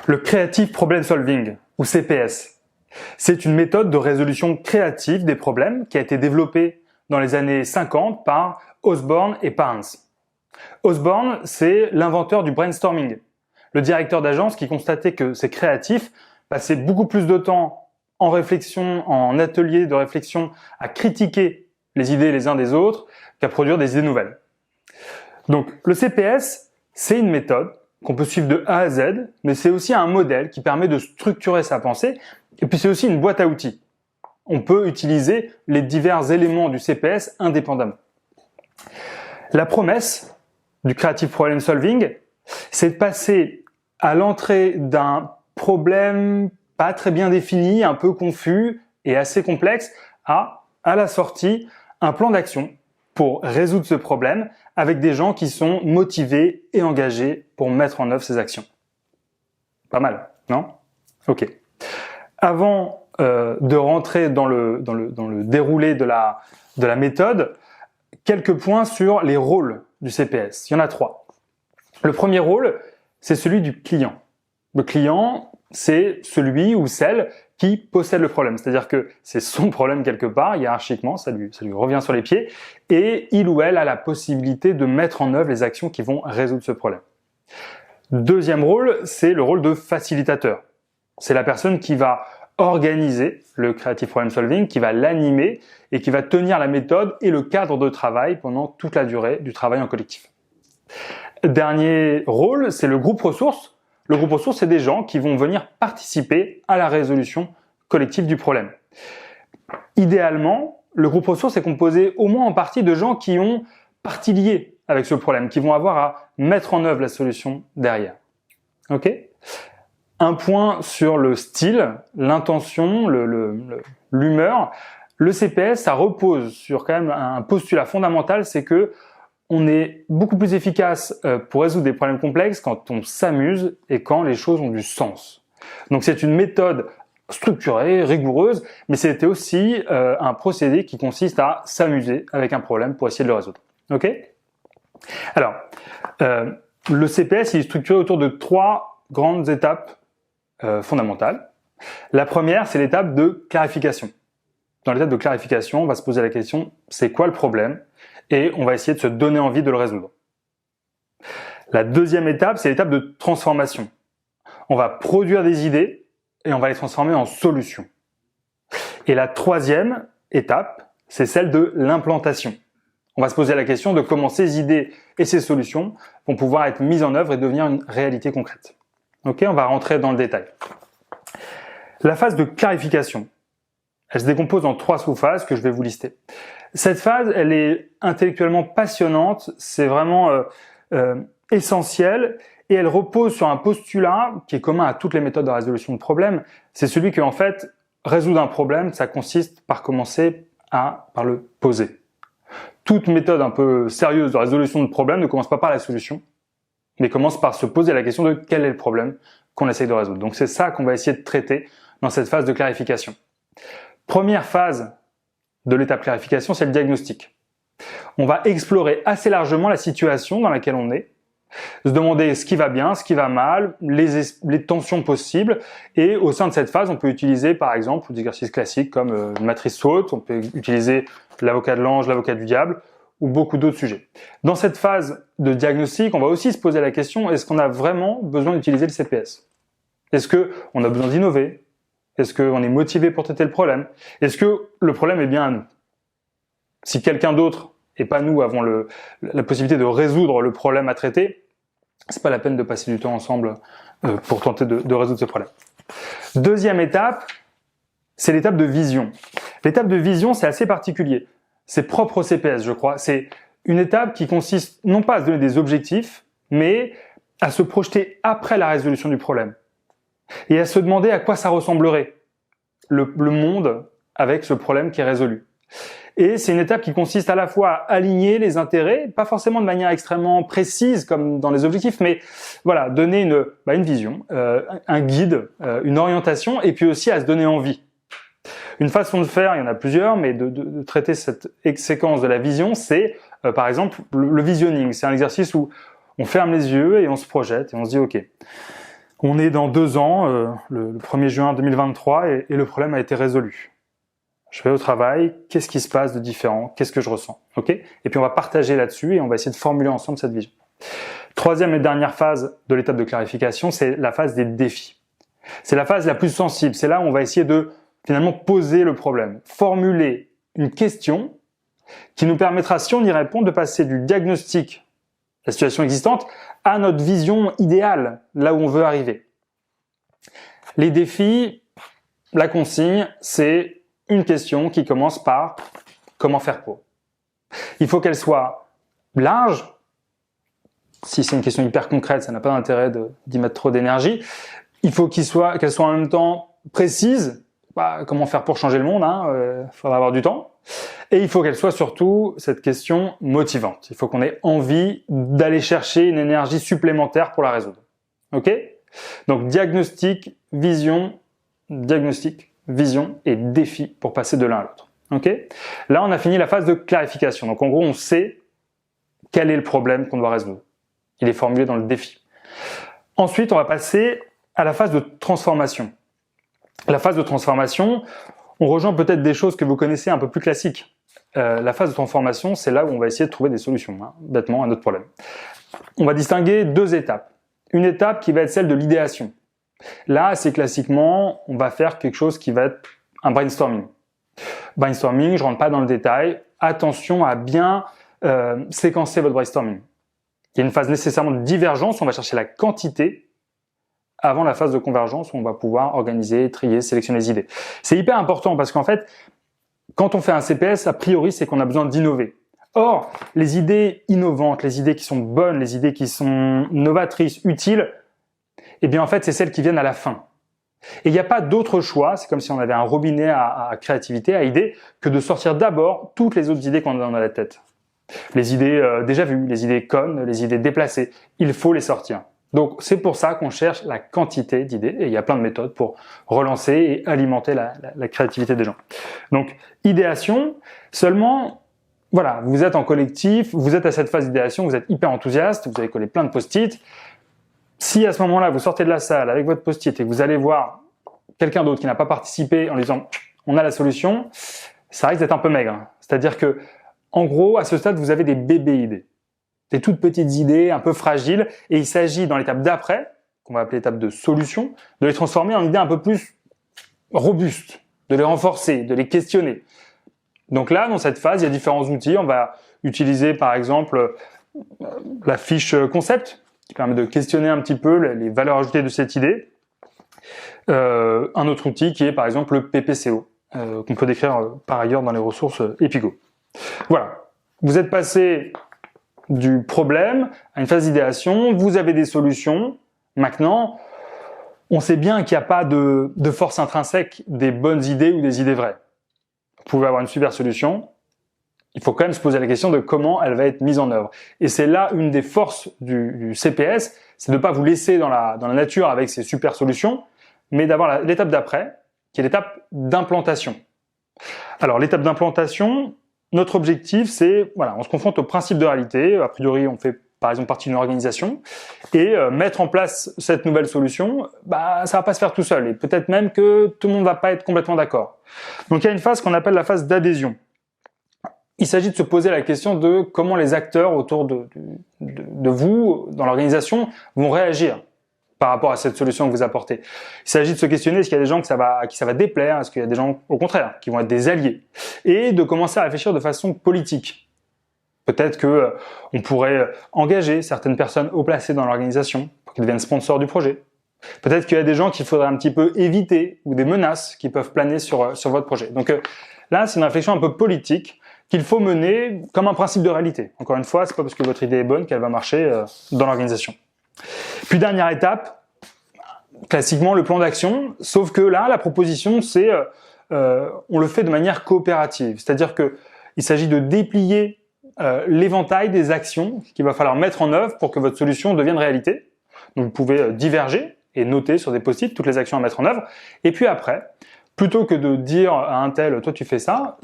Le Creative Problem Solving, ou CPS. C'est une méthode de résolution créative des problèmes qui a été développée dans les années 50 par Osborne et Parnes. Osborne, c'est l'inventeur du brainstorming, le directeur d'agence qui constatait que ces créatifs passaient beaucoup plus de temps en réflexion, en atelier de réflexion, à critiquer les idées les uns des autres qu'à produire des idées nouvelles. Donc le CPS, c'est une méthode qu'on peut suivre de A à Z, mais c'est aussi un modèle qui permet de structurer sa pensée, et puis c'est aussi une boîte à outils. On peut utiliser les divers éléments du CPS indépendamment. La promesse du Creative Problem Solving, c'est de passer à l'entrée d'un problème pas très bien défini, un peu confus et assez complexe, à la sortie, un plan d'action pour résoudre ce problème avec des gens qui sont motivés et engagés pour mettre en œuvre ces actions. Pas mal, non? Ok. Avant de rentrer dans le déroulé de la méthode, quelques points sur les rôles du CPS. Il y en a 3. Le premier rôle, c'est celui du client. Le client, c'est celui ou celle qui possède le problème. C'est-à-dire que c'est son problème quelque part, hiérarchiquement, ça lui revient sur les pieds, et il ou elle a la possibilité de mettre en œuvre les actions qui vont résoudre ce problème. Deuxième rôle, c'est le rôle de facilitateur. C'est la personne qui va organiser le Creative Problem Solving, qui va l'animer et qui va tenir la méthode et le cadre de travail pendant toute la durée du travail en collectif. Dernier rôle, c'est le groupe ressources. Le groupe ressources, c'est des gens qui vont venir participer à la résolution collective du problème. Idéalement, le groupe ressources est composé au moins en partie de gens qui ont partie liée avec ce problème, qui vont avoir à mettre en œuvre la solution derrière. Ok ? Un point sur le style, l'intention, l'humeur. Le CPS, ça repose sur quand même un postulat fondamental, c'est que on est beaucoup plus efficace pour résoudre des problèmes complexes quand on s'amuse et quand les choses ont du sens. Donc c'est une méthode structurée, rigoureuse, mais c'était aussi un procédé qui consiste à s'amuser avec un problème pour essayer de le résoudre. Ok ? Alors, le CPS il est structuré autour de 3 grandes étapes fondamentales. La première, c'est l'étape de clarification. Dans l'étape de clarification, on va se poser la question, c'est quoi le problème ? Et on va essayer de se donner envie de le résoudre. La deuxième étape, c'est l'étape de transformation. On va produire des idées et on va les transformer en solutions. Et la troisième étape, c'est celle de l'implantation. On va se poser la question de comment ces idées et ces solutions vont pouvoir être mises en œuvre et devenir une réalité concrète. Ok, on va rentrer dans le détail. La phase de clarification, elle se décompose en 3 sous-phases que je vais vous lister. Cette phase, elle est intellectuellement passionnante, c'est vraiment essentiel et elle repose sur un postulat qui est commun à toutes les méthodes de résolution de problèmes. C'est celui que, en fait, résoudre un problème, ça consiste par commencer par le poser. Toute méthode un peu sérieuse de résolution de problème ne commence pas par la solution, mais commence par se poser la question de quel est le problème qu'on essaye de résoudre. Donc c'est ça qu'on va essayer de traiter dans cette phase de clarification. Première phase de l'étape clarification, c'est le diagnostic. On va explorer assez largement la situation dans laquelle on est, se demander ce qui va bien, ce qui va mal, les tensions possibles, et au sein de cette phase, on peut utiliser par exemple des exercices classiques comme une matrice SWOT, on peut utiliser l'avocat de l'ange, l'avocat du diable, ou beaucoup d'autres sujets. Dans cette phase de diagnostic, on va aussi se poser la question, est-ce qu'on a vraiment besoin d'utiliser le CPS ? Est-ce qu'on a besoin d'innover ? Est-ce qu'on est motivé pour traiter le problème ? Est-ce que le problème est bien à nous ? Si quelqu'un d'autre et pas nous avons la possibilité de résoudre le problème à traiter, c'est pas la peine de passer du temps ensemble pour tenter de résoudre ce problème. Deuxième étape, c'est l'étape de vision. L'étape de vision, c'est assez particulier. C'est propre au CPS, je crois. C'est une étape qui consiste non pas à se donner des objectifs, mais à se projeter après la résolution du problème. Et à se demander à quoi ça ressemblerait, le monde avec ce problème qui est résolu. Et c'est une étape qui consiste à la fois à aligner les intérêts, pas forcément de manière extrêmement précise comme dans les objectifs, mais voilà, donner une vision, un guide, une orientation, et puis aussi à se donner envie. Une façon de faire, il y en a plusieurs, mais de traiter cette séquence de la vision, c'est par exemple le visionning. C'est un exercice où on ferme les yeux et on se projette et on se dit ok, On est dans 2 ans, le 1er juin 2023, et le problème a été résolu. Je vais au travail, qu'est-ce qui se passe de différent? Qu'est-ce que je ressens? Ok? Et puis on va partager là-dessus et on va essayer de formuler ensemble cette vision. Troisième et dernière phase de l'étape de clarification, c'est la phase des défis. C'est la phase la plus sensible, c'est là où on va essayer de finalement poser le problème, formuler une question qui nous permettra, si on y répond, de passer du diagnostic, la situation existante, à notre vision idéale, là où on veut arriver. Les défis, la consigne, c'est une question qui commence par « comment faire pour ». Il faut qu'elle soit large. Si c'est une question hyper concrète, ça n'a pas d'intérêt d'y mettre trop d'énergie. Il faut qu'elle soit en même temps précise. Comment faire pour changer le monde, hein, faudra avoir du temps. Et il faut qu'elle soit surtout, cette question, motivante. Il faut qu'on ait envie d'aller chercher une énergie supplémentaire pour la résoudre. Ok? Donc diagnostic, vision et défi pour passer de l'un à l'autre. Ok? Là, on a fini la phase de clarification. Donc en gros, on sait quel est le problème qu'on doit résoudre. Il est formulé dans le défi. Ensuite, on va passer à la phase de transformation. La phase de transformation, on rejoint peut-être des choses que vous connaissez un peu plus classiques. La phase de transformation, c'est là où on va essayer de trouver des solutions, bêtement, à notre problème. On va distinguer 2 étapes. Une étape qui va être celle de l'idéation. Là, assez classiquement, on va faire quelque chose qui va être un brainstorming. Brainstorming, je rentre pas dans le détail. Attention à bien séquencer votre brainstorming. Il y a une phase nécessairement de divergence, on va chercher la quantité avant la phase de convergence où on va pouvoir organiser, trier, sélectionner les idées. C'est hyper important parce qu'en fait, quand on fait un CPS, a priori, c'est qu'on a besoin d'innover. Or, les idées innovantes, les idées qui sont bonnes, les idées qui sont novatrices, utiles, eh bien en fait, c'est celles qui viennent à la fin. Et il n'y a pas d'autre choix, c'est comme si on avait un robinet à créativité, à idées, que de sortir d'abord toutes les autres idées qu'on a dans la tête. Les idées déjà vues, les idées connes, les idées déplacées, il faut les sortir. Donc c'est pour ça qu'on cherche la quantité d'idées, et il y a plein de méthodes pour relancer et alimenter la créativité des gens. Donc idéation, seulement, voilà, vous êtes en collectif, vous êtes à cette phase d'idéation, vous êtes hyper enthousiaste, vous avez collé plein de post-it. Si à ce moment-là, vous sortez de la salle avec votre post-it et que vous allez voir quelqu'un d'autre qui n'a pas participé en lui disant « on a la solution », ça risque d'être un peu maigre. C'est-à-dire que, en gros, à ce stade, vous avez des bébés idées. Des toutes petites idées, un peu fragiles, et il s'agit, dans l'étape d'après, qu'on va appeler l'étape de solution, de les transformer en idées un peu plus robustes, de les renforcer, de les questionner. Donc là, dans cette phase, il y a différents outils. On va utiliser, par exemple, la fiche concept, qui permet de questionner un petit peu les valeurs ajoutées de cette idée. Un autre outil qui est, par exemple, le PPCO, qu'on peut décrire par ailleurs dans les ressources Epigo. Voilà. Vous êtes passé du problème à une phase d'idéation, vous avez des solutions. Maintenant, on sait bien qu'il n'y a pas de force intrinsèque des bonnes idées ou des idées vraies. Vous pouvez avoir une super solution, il faut quand même se poser la question de comment elle va être mise en œuvre. Et c'est là une des forces du CPS, c'est de ne pas vous laisser dans la nature avec ces super solutions, mais d'avoir l'étape d'après, qui est l'étape d'implantation. Alors l'étape d'implantation, notre objectif, c'est, voilà, on se confronte au principe de réalité. A priori, on fait par exemple partie d'une organisation, et mettre en place cette nouvelle solution, ça va pas se faire tout seul, et peut-être même que tout le monde va pas être complètement d'accord. Donc il y a une phase qu'on appelle la phase d'adhésion. Il s'agit de se poser la question de comment les acteurs autour de vous, dans l'organisation, vont réagir par rapport à cette solution que vous apportez. Il s'agit de se questionner, est-ce qu'il y a des gens à qui ça va déplaire, est-ce qu'il y a des gens, au contraire, qui vont être des alliés, et de commencer à réfléchir de façon politique. Peut-être que on pourrait engager certaines personnes haut placées dans l'organisation pour qu'ils deviennent sponsors du projet. Peut-être qu'il y a des gens qu'il faudrait un petit peu éviter, ou des menaces qui peuvent planer sur votre projet. Donc là, c'est une réflexion un peu politique qu'il faut mener comme un principe de réalité. Encore une fois, c'est pas parce que votre idée est bonne qu'elle va marcher dans l'organisation. Puis dernière étape, classiquement le plan d'action, sauf que là, la proposition, c'est on le fait de manière coopérative. C'est-à-dire que il s'agit de déplier l'éventail des actions qu'il va falloir mettre en œuvre pour que votre solution devienne réalité. Donc vous pouvez diverger et noter sur des post-it toutes les actions à mettre en œuvre. Et puis après, plutôt que de dire à un tel « toi tu fais ça »,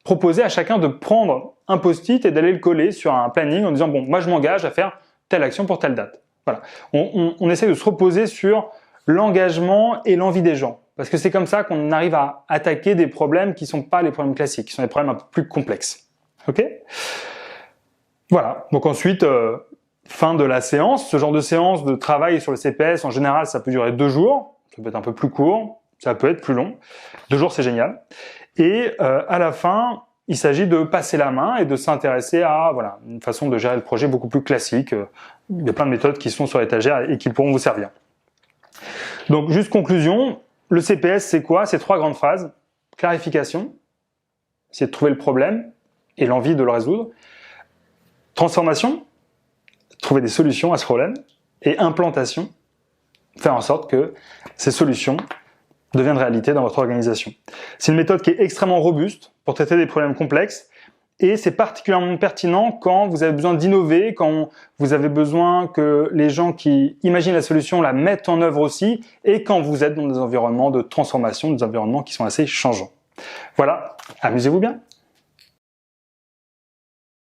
proposer à chacun de prendre un post-it et d'aller le coller sur un planning en disant « bon, moi je m'engage à faire telle action pour telle date ». Voilà. On essaie de se reposer sur l'engagement et l'envie des gens. Parce que c'est comme ça qu'on arrive à attaquer des problèmes qui ne sont pas les problèmes classiques, qui sont des problèmes un peu plus complexes. Ok ? Voilà. Donc ensuite, fin de la séance. Ce genre de séance de travail sur le CPS, en général, ça peut durer 2 jours. Ça peut être un peu plus court, ça peut être plus long. 2 jours, c'est génial. Et à la fin, il s'agit de passer la main et de s'intéresser à une façon de gérer le projet beaucoup plus classique. Il y a plein de méthodes qui sont sur l'étagère et qui pourront vous servir. Donc, juste conclusion, le CPS, c'est quoi? C'est 3 grandes phases. Clarification, c'est de trouver le problème et l'envie de le résoudre. Transformation, trouver des solutions à ce problème. Et implantation, faire en sorte que ces solutions deviennent réalité dans votre organisation. C'est une méthode qui est extrêmement robuste pour traiter des problèmes complexes et c'est particulièrement pertinent quand vous avez besoin d'innover, quand vous avez besoin que les gens qui imaginent la solution la mettent en œuvre aussi et quand vous êtes dans des environnements de transformation, des environnements qui sont assez changeants. Voilà, amusez-vous bien!